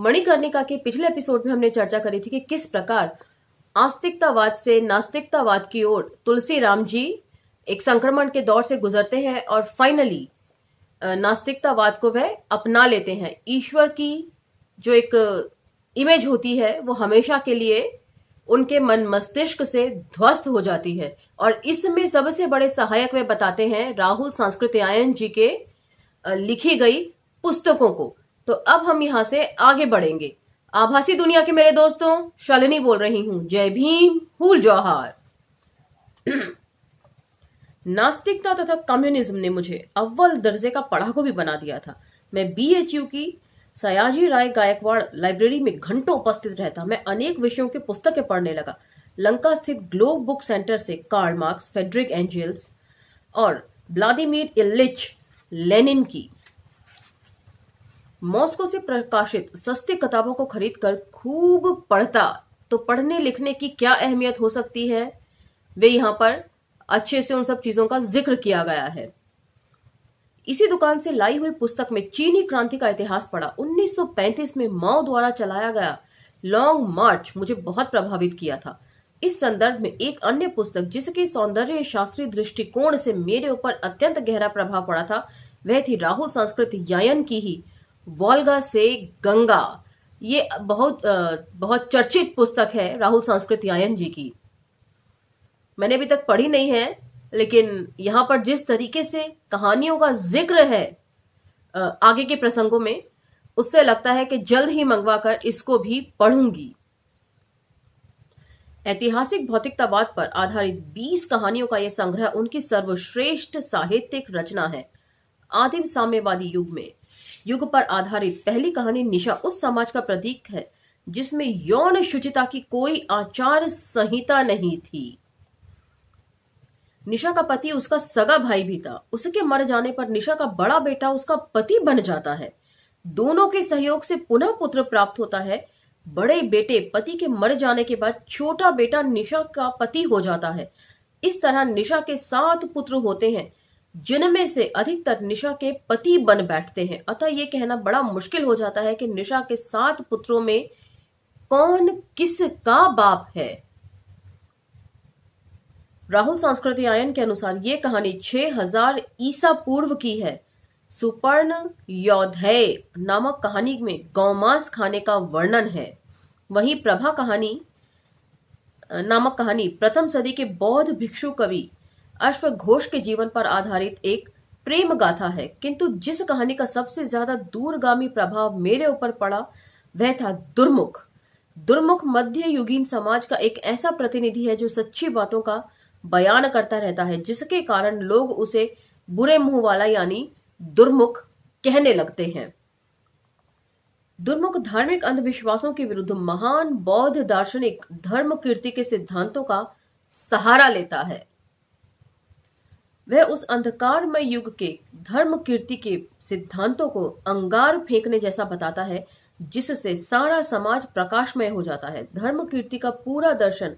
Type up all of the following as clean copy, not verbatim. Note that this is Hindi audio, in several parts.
मणिकर्णिका के पिछले एपिसोड में हमने चर्चा करी थी कि किस प्रकार आस्तिकतावाद से नास्तिकतावाद की ओर तुलसी राम जी एक संक्रमण के दौर से गुजरते हैं और फाइनली नास्तिकतावाद को वह अपना लेते हैं। ईश्वर की जो एक इमेज होती है वो हमेशा के लिए उनके मन मस्तिष्क से ध्वस्त हो जाती है और इसमें सबसे बड़े सहायक वे बताते हैं राहुल सांस्कृत्यायन जी के लिखी गई पुस्तकों को। तो अब हम यहां से आगे बढ़ेंगे। आभासी दुनिया के मेरे दोस्तों, शालिनी बोल रही हूं। जय भीम, फूल जौहार। नास्तिकता तथा कम्युनिज्म ने मुझे अव्वल दर्जे का पढ़ाकू भी बना दिया था। मैं बीएचयू की सयाजी राय गायकवाड़ लाइब्रेरी में घंटों उपस्थित रहता। मैं अनेक विषयों की पुस्तकें पढ़ने लगा। लंका स्थित ग्लोब बुक सेंटर से कार्ल मार्क्स, फ्रेडरिक एंजल्स और व्लादिमीर इलिच लेनिन की मॉस्को से प्रकाशित सस्ती किताबों को खरीदकर खूब पढ़ता। तो पढ़ने लिखने की क्या अहमियत हो सकती है, वे यहां पर अच्छे से उन सब चीजों का जिक्र किया गया है। इसी दुकान से लाई हुई पुस्तक में चीनी क्रांति का इतिहास पढ़ा। 1935 में माओ द्वारा चलाया गया लॉन्ग मार्च मुझे बहुत प्रभावित किया था। इस संदर्भ में एक अन्य पुस्तक जिसके सौंदर्य शास्त्रीय दृष्टिकोण से मेरे ऊपर अत्यंत गहरा प्रभाव पड़ा था, वह थी राहुल सांस्कृत्यायन की ही वोल्गा से गंगा। ये बहुत चर्चित पुस्तक है राहुल सांस्कृत्यायन जी की। मैंने अभी तक पढ़ी नहीं है, लेकिन यहां पर जिस तरीके से कहानियों का जिक्र है आगे के प्रसंगों में, उससे लगता है कि जल्द ही मंगवाकर इसको भी पढ़ूंगी। ऐतिहासिक भौतिकतावाद पर आधारित 20 कहानियों का यह संग्रह उनकी सर्वश्रेष्ठ साहित्यिक रचना है। आदिम साम्यवादी युग पर आधारित पहली कहानी निशा उस समाज का प्रतीक है जिसमें यौन शुचिता की कोई आचार संहिता नहीं थी। निशा का पति उसका सगा भाई भी था। उसके मर जाने पर निशा का बड़ा बेटा उसका पति बन जाता है। दोनों के सहयोग से पुनः पुत्र प्राप्त होता है। बड़े बेटे पति के मर जाने के बाद छोटा बेटा निशा का पति हो जाता है। इस तरह निशा के 7 पुत्र होते हैं, जिनमें से अधिकतर निशा के पति बन बैठते हैं। अतः यह कहना बड़ा मुश्किल हो जाता है कि निशा के 7 पुत्रों में कौन किसका बाप है। राहुल सांस्कृत्यायन के अनुसार यह कहानी 6000 ईसा पूर्व की है। सुपर्ण योधेय नामक कहानी में गौमांस खाने का वर्णन है। वहीं प्रभा कहानी नामक कहानी प्रथम सदी के बौद्ध भिक्षु कवि अश्वघोष के जीवन पर आधारित एक प्रेम गाथा है। किंतु जिस कहानी का सबसे ज्यादा दूरगामी प्रभाव मेरे ऊपर पड़ा वह था दुर्मुख। दुर्मुख मध्य युगीन समाज का एक ऐसा प्रतिनिधि है जो सच्ची बातों का बयान करता रहता है, जिसके कारण लोग उसे बुरे मुंह वाला यानी दुर्मुख कहने लगते हैं। दुर्मुख धार्मिक अंधविश्वासों के विरुद्ध महान बौद्ध दार्शनिक धर्मकीर्ति के सिद्धांतों का सहारा लेता है। वह उस अंधकारमय युग के धर्मकीर्ति के सिद्धांतों को अंगार फेंकने जैसा बताता है, जिससे सारा समाज प्रकाशमय हो जाता है। धर्मकीर्ति का पूरा दर्शन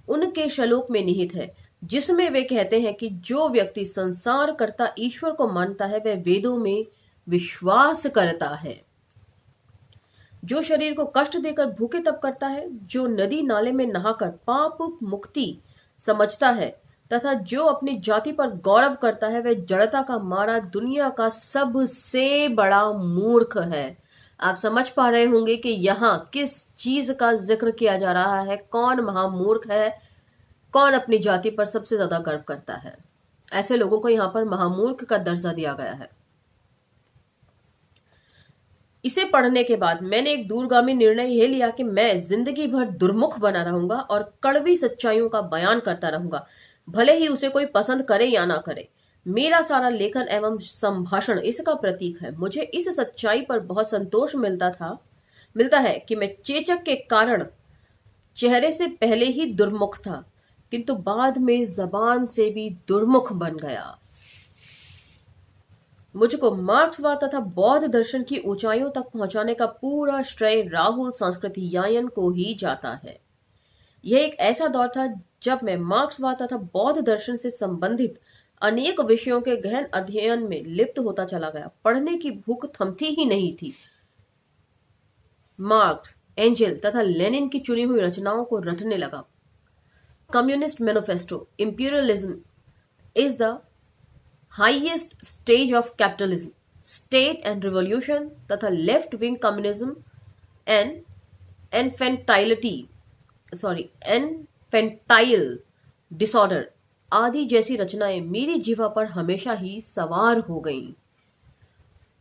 उनके श्लोक में निहित है, जिसमें वे कहते हैं कि जो व्यक्ति संसार करता ईश्वर को मानता है वह वेदों में विश्वास करता है। जो शरीर को कष्ट देकर भूखे तप करता है, जो नदी नाले में नहाकर पाप मुक्ति समझता है तथा जो अपनी जाति पर गौरव करता है, वह जड़ता का मारा दुनिया का सबसे बड़ा मूर्ख है। आप समझ पा रहे होंगे कि यहाँ किस चीज का जिक्र किया जा रहा है। कौन महामूर्ख है, कौन अपनी जाति पर सबसे ज्यादा गर्व करता है। ऐसे लोगों को यहाँ पर महामूर्ख का दर्जा दिया गया है। इसे पढ़ने के बाद मैंने एक दूरगामी निर्णय यह लिया कि मैं जिंदगी भर दुर्मुख बना रहूंगा और कड़वी सच्चाइयों का बयान करता रहूंगा, भले ही उसे कोई पसंद करे या ना करे। मेरा सारा लेखन एवं संभाषण इसका प्रतीक है। मुझे इस सच्चाई पर बहुत संतोष मिलता है कि मैं चेचक के कारण चेहरे से पहले ही दुर्मुख था, किंतु बाद में जबान से भी दुर्मुख बन गया। मुझको मार्क्सवाद तथा बौद्ध दर्शन की ऊंचाइयों तक पहुंचाने का पूरा श्रेय राहुल सांस्कृत्यायन को ही जाता है। यह एक ऐसा दौर था जब मैं मार्क्सवाद तथा बौद्ध दर्शन से संबंधित अनेक विषयों के गहन अध्ययन में लिप्त होता चला गया। पढ़ने की भूख थमती ही नहीं थी। मार्क्स, एंजेल तथा लेनिन की चुनी हुई रचनाओं को रटने लगा। Communist manifesto, imperialism is the highest stage of capitalism, state and revolution तथा left wing communism and infantile disorder आदि जैसी रचनाएं मेरी जीवा पर हमेशा ही सवार हो गईं।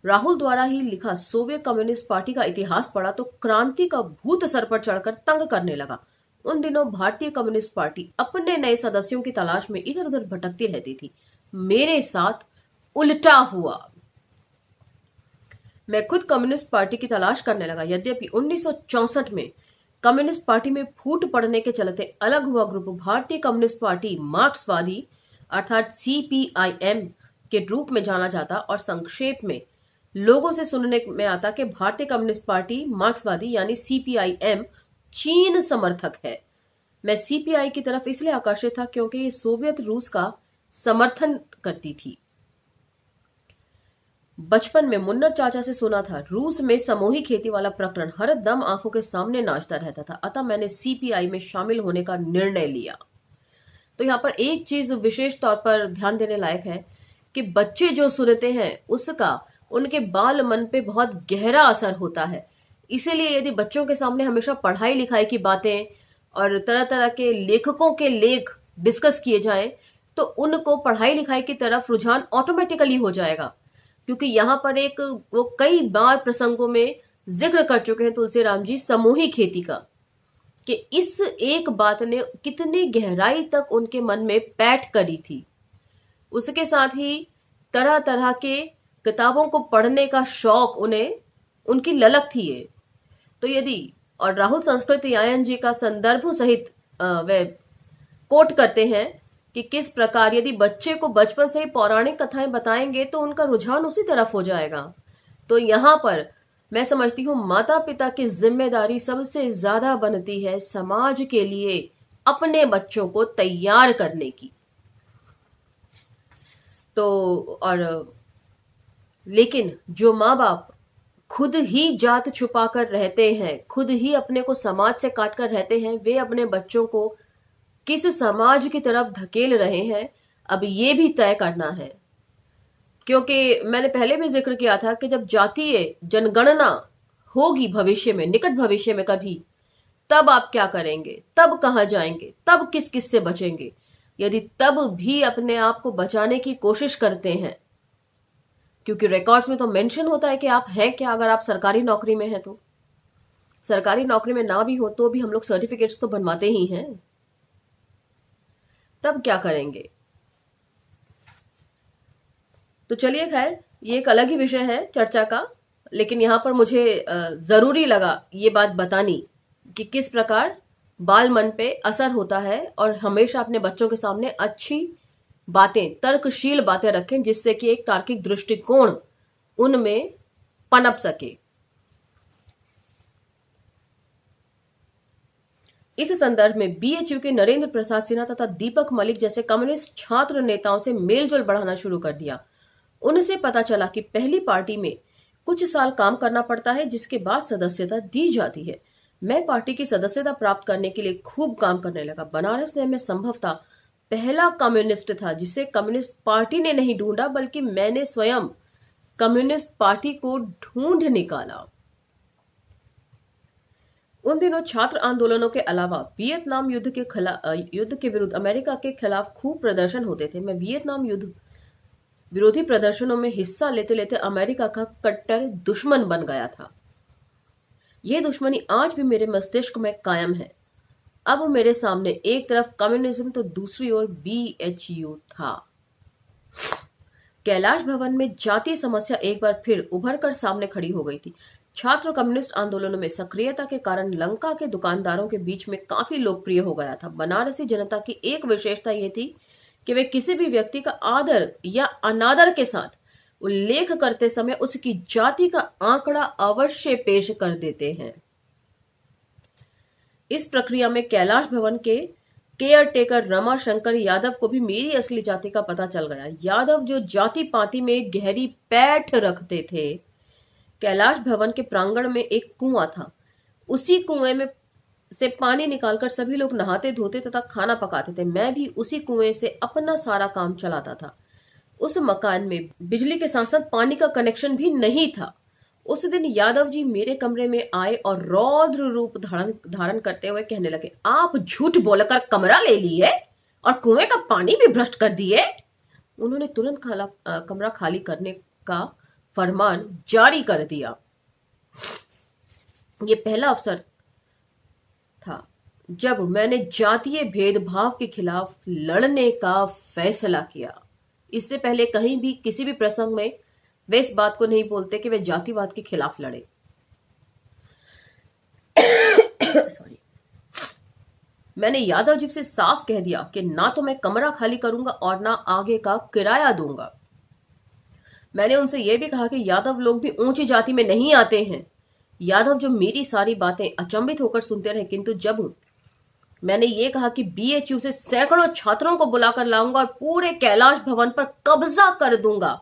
राहुल द्वारा ही लिखा सोवियत कम्युनिस्ट पार्टी का इतिहास पढ़ा तो क्रांति का भूत सर पर चढ़कर तंग करने लगा। उन दिनों भारतीय कम्युनिस्ट पार्टी अपने नए सदस्यों की तलाश में इधर उधर भटकती रहती थी। मेरे साथ उल्टा हुआ। मैं खुद कम्युनिस्ट पार्टी की तलाश करने लगा। यद्यपि 1964 में कम्युनिस्ट पार्टी में फूट पड़ने के चलते अलग हुआ ग्रुप भारतीय कम्युनिस्ट पार्टी मार्क्सवादी अर्थात CPIM के रूप में जाना जाता और संक्षेप में लोगों से सुनने में आता कि भारतीय कम्युनिस्ट पार्टी मार्क्सवादी यानी CPIM चीन समर्थक है। मैं CPI की तरफ इसलिए आकर्षित था क्योंकि ये सोवियत रूस का समर्थन करती थी। बचपन में मुन्नर चाचा से सुना था रूस में समूही खेती वाला प्रकरण हर दम आंखों के सामने नाचता रहता था, अतः मैंने CPI में शामिल होने का निर्णय लिया। तो यहाँ पर एक चीज विशेष तौर पर ध्यान देने लायक है कि बच्चे जो सुनते हैं उसका उनके बाल मन पे बहुत गहरा असर होता है। इसीलिए यदि बच्चों के सामने हमेशा पढ़ाई लिखाई की बातें और तरह तरह के लेखकों के लेख डिस्कस किए जाएं तो उनको पढ़ाई लिखाई की तरफ रुझान ऑटोमेटिकली हो जाएगा। क्योंकि यहाँ पर एक वो कई बार प्रसंगों में जिक्र कर चुके हैं तुलसीराम जी समूही खेती का, कि इस एक बात ने कितनी गहराई तक उनके मन में पैठ करी थी। उसके साथ ही तरह तरह के किताबों को पढ़ने का शौक उन्हें उनकी ललक थी ये। तो यदि और राहुल संस्कृति आयन जी का संदर्भ सहित वे कोट करते हैं कि किस प्रकार यदि बच्चे को बचपन से ही पौराणिक कथाएं बताएंगे तो उनका रुझान उसी तरफ हो जाएगा। तो यहाँ पर मैं समझती हूँ माता पिता की जिम्मेदारी सबसे ज्यादा बनती है समाज के लिए अपने बच्चों को तैयार करने की। तो और लेकिन जो माँ बाप खुद ही जात छुपा कर रहते हैं, खुद ही अपने को समाज से काट कर रहते हैं, वे अपने बच्चों को किस समाज की तरफ धकेल रहे हैं अब ये भी तय करना है। क्योंकि मैंने पहले भी जिक्र किया था कि जब जातीय जनगणना होगी भविष्य में, निकट भविष्य में कभी, तब आप क्या करेंगे, तब कहां जाएंगे, तब किस किस से बचेंगे। यदि तब भी अपने आप को बचाने की कोशिश करते हैं, क्योंकि रिकॉर्ड्स में तो मेंशन होता है कि आप हैं क्या, अगर आप सरकारी नौकरी में हैं तो। सरकारी नौकरी में ना भी हो तो भी हम लोग सर्टिफिकेट्स तो बनवाते ही हैं, तब क्या करेंगे। तो चलिए खैर ये एक अलग ही विषय है चर्चा का, लेकिन यहां पर मुझे जरूरी लगा ये बात बतानी कि किस प्रकार बाल मन पे असर होता है और हमेशा अपने बच्चों के सामने अच्छी बातें, तर्कशील बातें रखें जिससे कि एक तार्किक दृष्टिकोण उनमें पनप सके। इस संदर्भ में BHU के नरेंद्र प्रसाद सिन्हा तथा दीपक मलिक जैसे कम्युनिस्ट छात्र नेताओं से मेलजोल बढ़ाना शुरू कर दिया। उनसे पता चला कि पहली पार्टी में कुछ साल काम करना पड़ता है जिसके बाद सदस्यता दी जाती है। मैं पार्टी की सदस्यता प्राप्त करने के लिए खूब काम करने लगा। बनारस में मैं संभवतः पहला कम्युनिस्ट था जिसे कम्युनिस्ट पार्टी ने नहीं ढूंढा, बल्कि मैंने स्वयं कम्युनिस्ट पार्टी को ढूंढ निकाला। उन दिनों छात्र आंदोलनों के अलावा वियतनाम युद्ध के विरुद्ध अमेरिका के खिलाफ खूब प्रदर्शन होते थे। मैं वियतनाम युद्ध विरोधी प्रदर्शनों में हिस्सा लेते लेते अमेरिका का कट्टर दुश्मन बन गया था। यह दुश्मनी आज भी मेरे मस्तिष्क में कायम है। अब मेरे सामने एक तरफ कम्युनिज्म तो दूसरी ओर BHU था। कैलाश भवन में जातीय समस्या एक बार फिर उभर कर सामने खड़ी हो गई थी। छात्र कम्युनिस्ट आंदोलनों में सक्रियता के कारण लंका के दुकानदारों के बीच में काफी लोकप्रिय हो गया था। बनारसी जनता की एक विशेषता यह थी कि वे किसी भी व्यक्ति का आदर या अनादर के साथ उल्लेख करते समय उसकी जाति का आंकड़ा अवश्य पेश कर देते हैं। इस प्रक्रिया में कैलाश भवन के केयर टेकर रमा शंकर यादव को भी मेरी असली जाति का पता चल गया। यादव जो जाति पाति में गहरी पैठ रखते थे। कैलाश भवन के प्रांगण में एक कुआं था। उसी कुएं में से पानी निकालकर सभी लोग नहाते धोते तथा खाना पकाते थे। मैं भी उसी कुएं से अपना सारा काम चलाता था। उस मकान में बिजली के साथ साथ पानी का कनेक्शन भी नहीं था। उस दिन यादव जी मेरे कमरे में आए और रौद्र रूप धारण धारण करते हुए कहने लगे, आप झूठ बोलकर कमरा ले लिए और कुएं का पानी भी भ्रष्ट कर दिए। उन्होंने तुरंत कमरा खाली करने का फरमान जारी कर दिया। ये पहला अवसर था जब मैंने जातीय भेदभाव के खिलाफ लड़ने का फैसला किया। इससे पहले कहीं भी किसी भी प्रसंग में वे इस बात को नहीं बोलते कि वे जातिवाद के खिलाफ लड़े। सॉरी। मैंने यादव जी से साफ कह दिया कि ना तो मैं कमरा खाली करूंगा और ना आगे का किराया दूंगा। मैंने उनसे यह भी कहा कि यादव लोग भी ऊंची जाति में नहीं आते हैं। यादव जो मेरी सारी बातें अचंभित होकर सुनते रहे, किंतु जब मैंने ये कहा कि बीएचयू से सैकड़ों छात्रों को बुलाकर लाऊंगा और पूरे कैलाश भवन पर कब्जा कर दूंगा,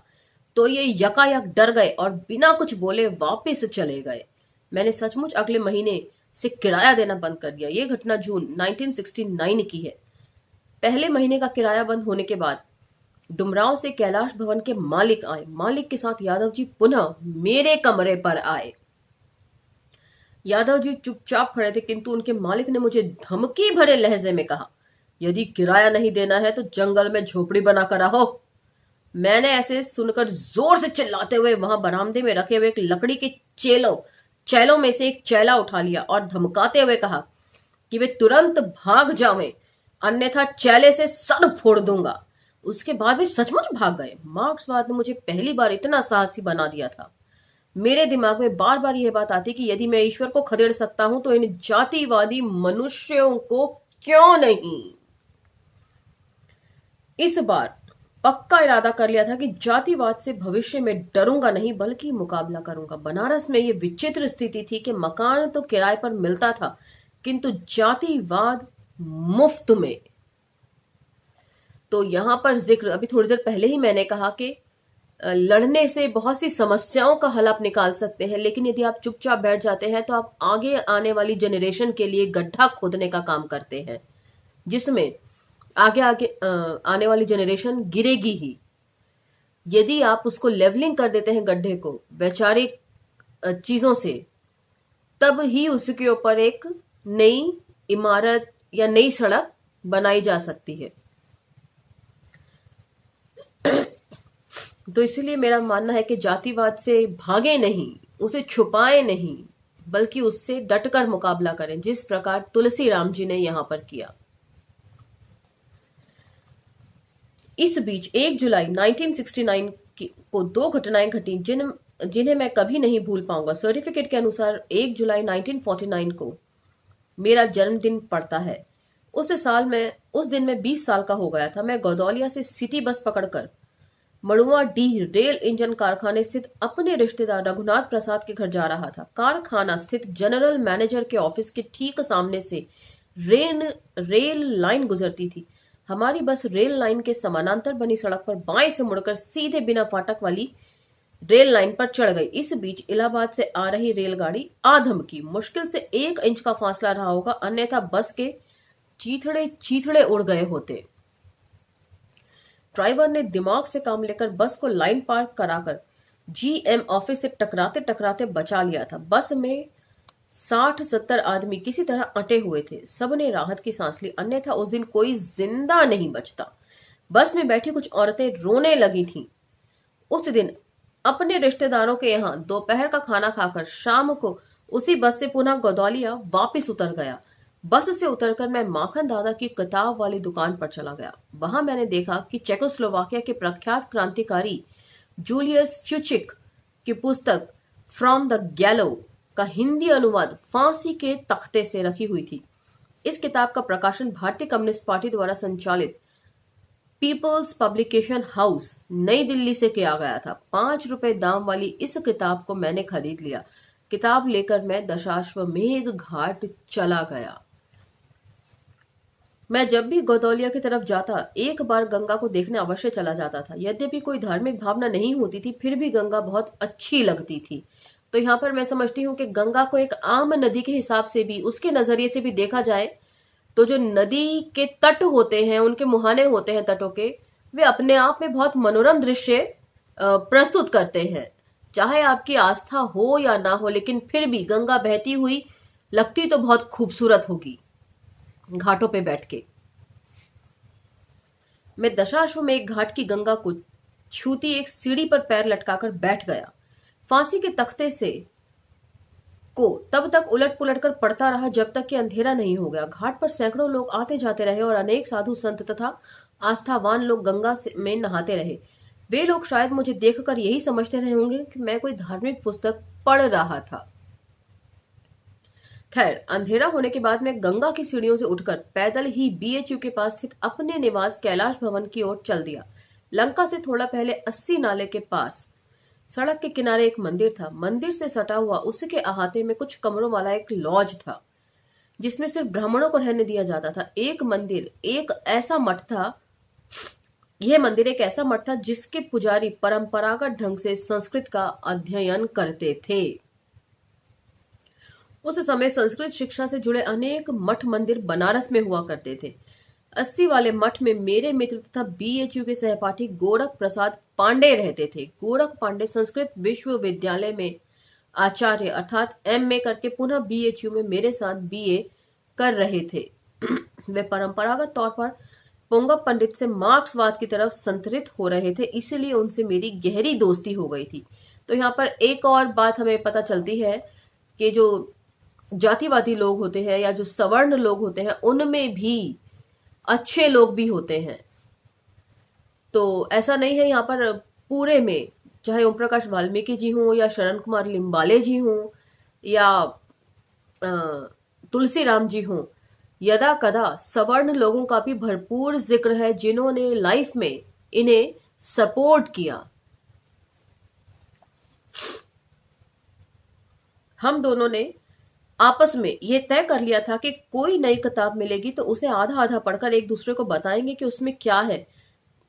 तो ये यकायक डर गए और बिना कुछ बोले वापस चले गए। मैंने सचमुच अगले महीने से किराया देना बंद कर दिया। ये घटना जून 1969 की है। पहले महीने का किराया बंद होने के बाद डुमरांव से कैलाश भवन के मालिक आए। मालिक के साथ यादव जी पुनः मेरे कमरे पर आए। यादव जी चुपचाप खड़े थे, किंतु उनके मालिक ने मुझे धमकी भरे लहजे में कहा, यदि किराया नहीं देना है तो जंगल में झोपड़ी बनाकर रहो। मैंने ऐसे सुनकर जोर से चिल्लाते हुए वहां बरामदे में रखे हुए एक लकड़ी के चैलों में से एक चैला उठा लिया और धमकाते हुए कहा कि वे तुरंत भाग जावें, अन्यथा चैले से सर फोड़ दूंगा। उसके बाद वे सचमुच भाग गए। मार्क्सवाद ने मुझे पहली बार इतना साहसी बना दिया था। मेरे दिमाग में बार बार यह बात आती कि यदि मैं ईश्वर को खदेड़ सकता हूं तो इन जातिवादी मनुष्यों को क्यों नहीं। इस बार पक्का इरादा कर लिया था कि जातिवाद से भविष्य में डरूंगा नहीं बल्कि मुकाबला करूंगा। बनारस में यह विचित्र स्थिति थी कि मकान तो किराए पर मिलता था, किंतु जातिवाद मुफ्त में। तो यहां पर जिक्र अभी थोड़ी देर पहले ही मैंने कहा कि लड़ने से बहुत सी समस्याओं का हल आप निकाल सकते हैं, लेकिन यदि आप चुपचाप बैठ जाते हैं तो आप आगे आने वाली जनरेशन के लिए गड्ढा खोदने का काम करते हैं, जिसमें आगे आने वाली जनरेशन गिरेगी ही। यदि आप उसको लेवलिंग कर देते हैं गड्ढे को वैचारिक चीजों से, तब ही उसके ऊपर एक नई इमारत या नई सड़क बनाई जा सकती है। तो इसलिए मेरा मानना है कि जातिवाद से भागे नहीं, उसे छुपाए नहीं, बल्कि उससे डटकर मुकाबला करें, जिस प्रकार तुलसी राम जी ने यहां पर किया। इस बीच 1 जुलाई 1969 को दो घटनाएं घटी जिन्हें मैं कभी नहीं भूल पाऊंगा। सर्टिफिकेट के अनुसार 1 जुलाई 1949 को मेरा जन्मदिन पड़ता है। उस दिन मैं 20 साल का हो गया था। मैं गौदौलिया से सिटी बस पकड़कर मड़ुआ डी रेल इंजन कारखाने स्थित अपने रिश्तेदार रघुनाथ प्रसाद के घर जा रहा था। कारखाना स्थित जनरल मैनेजर के ऑफिस के ठीक सामने से रेल लाइन गुजरती थी। हमारी बस रेल लाइन के समानांतर बनी सड़क पर बाएं से मुड़कर सीधे बिना फाटक वाली रेल लाइन पर चढ़ गई। इस बीच इलाहाबाद से आ रही रेलगाड़ी आधम की। मुश्किल से 1 इंच का फासला रहा होगा, अन्यथा बस के चीथड़े उड़ गए होते। ड्राइवर ने दिमाग से काम लेकर बस को लाइन पार कराकर जीएम ऑफिस से टकराते टकराते बचा लिया था। बस में 60-70 आदमी किसी तरह अटे हुए थे। सबने राहत की सांस ली, अन्यथा उस दिन कोई जिंदा नहीं बचता। बस में बैठी कुछ औरतें रोने लगी थीं। उस दिन अपने रिश्तेदारों के यहाँ दोपहर का खाना खाकर शाम को उसी बस से पुनः गौदौलिया वापस उतर गया। बस से उतरकर मैं माखन दादा की किताब वाली दुकान पर चला गया। वहां मैंने देखा कि चेकोस्लोवाकिया के प्रख्यात क्रांतिकारी जूलियस फ्यूचिक की पुस्तक फ्रॉम द गैलो का हिंदी अनुवाद फांसी के तख्ते से रखी हुई थी। इस किताब का प्रकाशन भारतीय कम्युनिस्ट पार्टी द्वारा संचालित पीपल्स पब्लिकेशन हाउस नई दिल्ली से किया गया था। 5 रुपए दाम वाली इस किताब को मैंने खरीद लिया। किताब लेकर मैं दशाश्वमेध घाट चला गया। मैं जब भी गौदौलिया की तरफ जाता, एक बार गंगा को देखने अवश्य चला जाता था। यद्यपि कोई धार्मिक भावना नहीं होती थी, फिर भी गंगा बहुत अच्छी लगती थी। तो यहाँ पर मैं समझती हूँ कि गंगा को एक आम नदी के हिसाब से भी, उसके नजरिए से भी देखा जाए तो जो नदी के तट होते हैं, उनके मुहाने होते हैं तटों के, वे अपने आप में बहुत मनोरम दृश्य प्रस्तुत करते हैं। चाहे आपकी आस्था हो या ना हो, लेकिन फिर भी गंगा बहती हुई लगती तो बहुत खूबसूरत होगी घाटों पे बैठ के। मैं दशाश्वमेध घाट की गंगा को छूती एक सीढ़ी पर पैर लटकाकर बैठ गया। फांसी के तख्ते से को तब तक उलट पुलट कर पड़ता रहा जब तक कि अंधेरा नहीं हो गया। घाट पर सैकड़ों लोग आते जाते रहे और अनेक साधु संत तथा आस्थावान लोग में नहाते रहे। वे लोग शायद मुझे देखकर यही समझते रहे होंगे कि मैं कोई धार्मिक पुस्तक पढ़ रहा था। खैर, अंधेरा होने के बाद मैं गंगा की सीढ़ियों से उठकर पैदल ही बीएचयू के पास स्थित अपने निवास कैलाश भवन की ओर चल दिया। लंका से थोड़ा पहले 80 नाले के पास सड़क के किनारे एक मंदिर था। मंदिर से सटा हुआ उसके अहाते में कुछ कमरों वाला एक लॉज था, जिसमें सिर्फ ब्राह्मणों को रहने दिया जाता था। यह मंदिर एक ऐसा मठ था जिसके पुजारी परंपरागत ढंग से संस्कृत का अध्ययन करते थे। उस समय संस्कृत शिक्षा से जुड़े अनेक मठ मंदिर बनारस में हुआ करते थे। 80 वाले मठ में मेरे मित्र तथा बीएचयू के सहपाठी गोरख प्रसाद पांडे रहते थे। गोरख पांडे संस्कृत विश्वविद्यालय में आचार्य अर्थात एमए करके पुनः बीएचयू में मेरे साथ बीए कर रहे थे। वे परंपरागत तौर पर पुंगव पंडित से मार्क्सवाद की तरफ संतरित हो रहे थे, इसलिए उनसे मेरी गहरी दोस्ती हो गई थी। तो यहाँ पर एक और बात हमें पता चलती है कि जो जातिवादी लोग होते हैं या जो सवर्ण लोग होते हैं, उनमें भी अच्छे लोग भी होते हैं। तो ऐसा नहीं है यहाँ पर पूरे में, चाहे ओम प्रकाश वाल्मीकि जी हों या शरण कुमार लिम्बाले जी हों या तुलसीराम जी हों, यदा कदा सवर्ण लोगों का भी भरपूर जिक्र है जिन्होंने लाइफ में इन्हें सपोर्ट किया। हम दोनों ने आपस में यह तय कर लिया था कि कोई नई किताब मिलेगी तो उसे आधा आधा पढ़कर एक दूसरे को बताएंगे कि उसमें क्या है।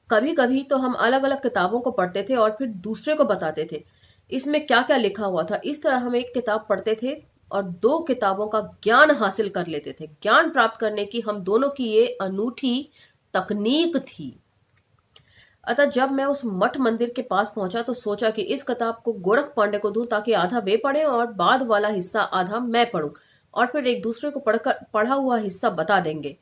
कभी कभी तो हम अलग अलग किताबों को पढ़ते थे और फिर दूसरे को बताते थे इसमें क्या क्या लिखा हुआ था। इस तरह हम एक किताब पढ़ते थे और 2 किताबों का ज्ञान हासिल कर लेते थे। ज्ञान प्राप्त करने की हम दोनों की ये अनूठी तकनीक थी। अतः जब मैं उस मठ मंदिर के पास पहुंचा तो सोचा कि इस किताब को गोरख पांडे को दूं ताकि आधा वे पढ़ें और बाद वाला हिस्सा आधा मैं पढ़ूं और फिर एक दूसरे को पढ़ा हुआ हिस्सा बता देंगे।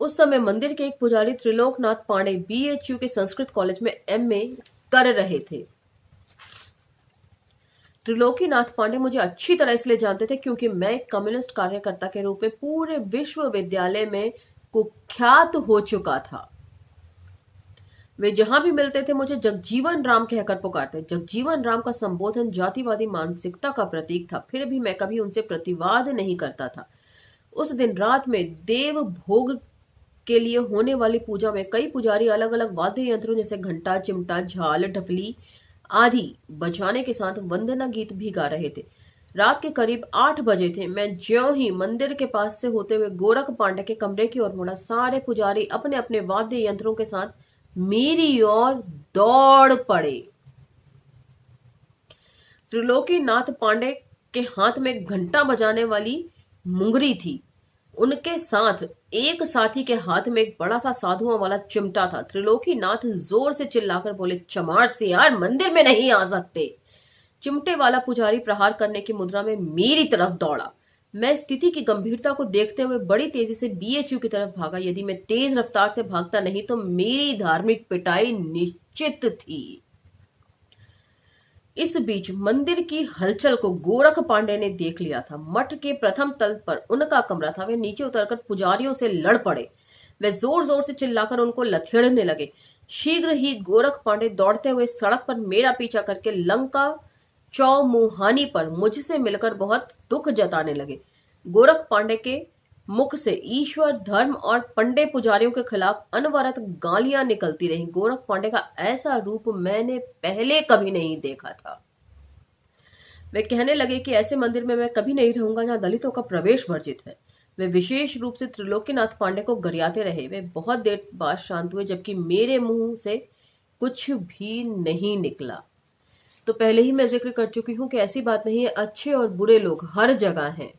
उस समय मंदिर के एक पुजारी त्रिलोकनाथ पांडे बीएचयू के संस्कृत कॉलेज में एमए कर रहे थे। त्रिलोकीनाथ पांडे मुझे अच्छी तरह इसलिए जानते थे क्योंकि मैं एक कम्युनिस्ट कार्यकर्ता के रूप में पूरे विश्वविद्यालय में कुख्यात हो चुका था। वे जहां भी मिलते थे मुझे जगजीवन राम कहकर पुकारते। जगजीवन राम का संबोधन जातिवादी मानसिकता का प्रतीक था, फिर भी मैं कभी उनसे प्रतिवाद नहीं करता था। उस दिन रात में देव भोग के लिए होने वाली पूजा में कई पुजारी अलग अलग वाद्य यंत्रों जैसे घंटा, चिमटा, झाल, ढफली आदि बजाने के साथ वंदना गीत भी गा रहे थे। रात के करीब 8 बजे थे। मैं ज्यों ही मंदिर के पास से होते हुए गोरख पांडे के कमरे की ओर मुड़ा, सारे पुजारी अपने अपने वाद्य यंत्रों के साथ मेरी ओर दौड़ पड़े। त्रिलोकीनाथ पांडे के हाथ में घंटा बजाने वाली मुंगरी थी। उनके साथ एक साथी के हाथ में एक बड़ा सा साधुओं वाला चिमटा था। त्रिलोकीनाथ जोर से चिल्लाकर बोले, चमार से यार, मंदिर में नहीं आ सकते। चिमटे वाला पुजारी प्रहार करने की मुद्रा में मेरी तरफ दौड़ा। मैं स्थिति की गंभीरता को देखते हुए बड़ी तेजी से बीएचयू की तरफ भागा। यदि मैं तेज रफ्तार से भागता नहीं तो मेरी धार्मिक पिटाई निश्चित थी। इस बीच मंदिर की हलचल को गोरख पांडे ने देख लिया था। मठ के प्रथम तल पर उनका कमरा था। वे नीचे उतरकर पुजारियों से लड़ पड़े। वे जोर जोर से चिल्लाकर उनको लथेड़ने लगे। शीघ्र ही गोरख पांडे दौड़ते हुए सड़क पर मेरा पीछा करके लंका चौमुहानी पर मुझसे मिलकर बहुत दुख जताने लगे। गोरख पांडे के मुख से ईश्वर, धर्म और पंडे पुजारियों के खिलाफ अनवरत गालियां निकलती रहीं। गोरख पांडे का ऐसा रूप मैंने पहले कभी नहीं देखा था। वे कहने लगे कि ऐसे मंदिर में मैं कभी नहीं रहूंगा जहां दलितों का प्रवेश वर्जित है। वे विशेष रूप से त्रिलोकीनाथ पांडे को गरियाते रहे। वे बहुत देर बाद शांत हुए, जबकि मेरे मुंह से कुछ भी नहीं निकला। तो पहले ही मैं जिक्र कर चुकी हूं कि ऐसी बात नहीं है, अच्छे और बुरे लोग हर जगह हैं।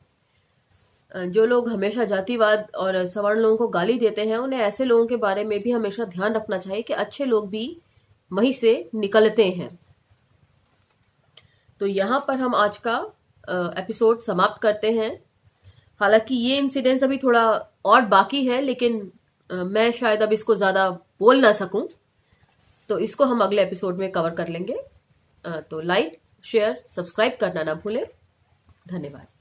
जो लोग हमेशा जातिवाद और सवर्ण लोगों को गाली देते हैं, उन्हें ऐसे लोगों के बारे में भी हमेशा ध्यान रखना चाहिए कि अच्छे लोग भी वहीं से निकलते हैं। तो यहां पर हम आज का एपिसोड समाप्त करते हैं। हालांकि ये इंसिडेंस अभी थोड़ा और बाकी है, लेकिन मैं शायद अब इसको ज्यादा बोल ना सकूं, तो इसको हम अगले एपिसोड में कवर कर लेंगे। तो लाइक, शेयर, सब्सक्राइब करना ना भूलें। धन्यवाद।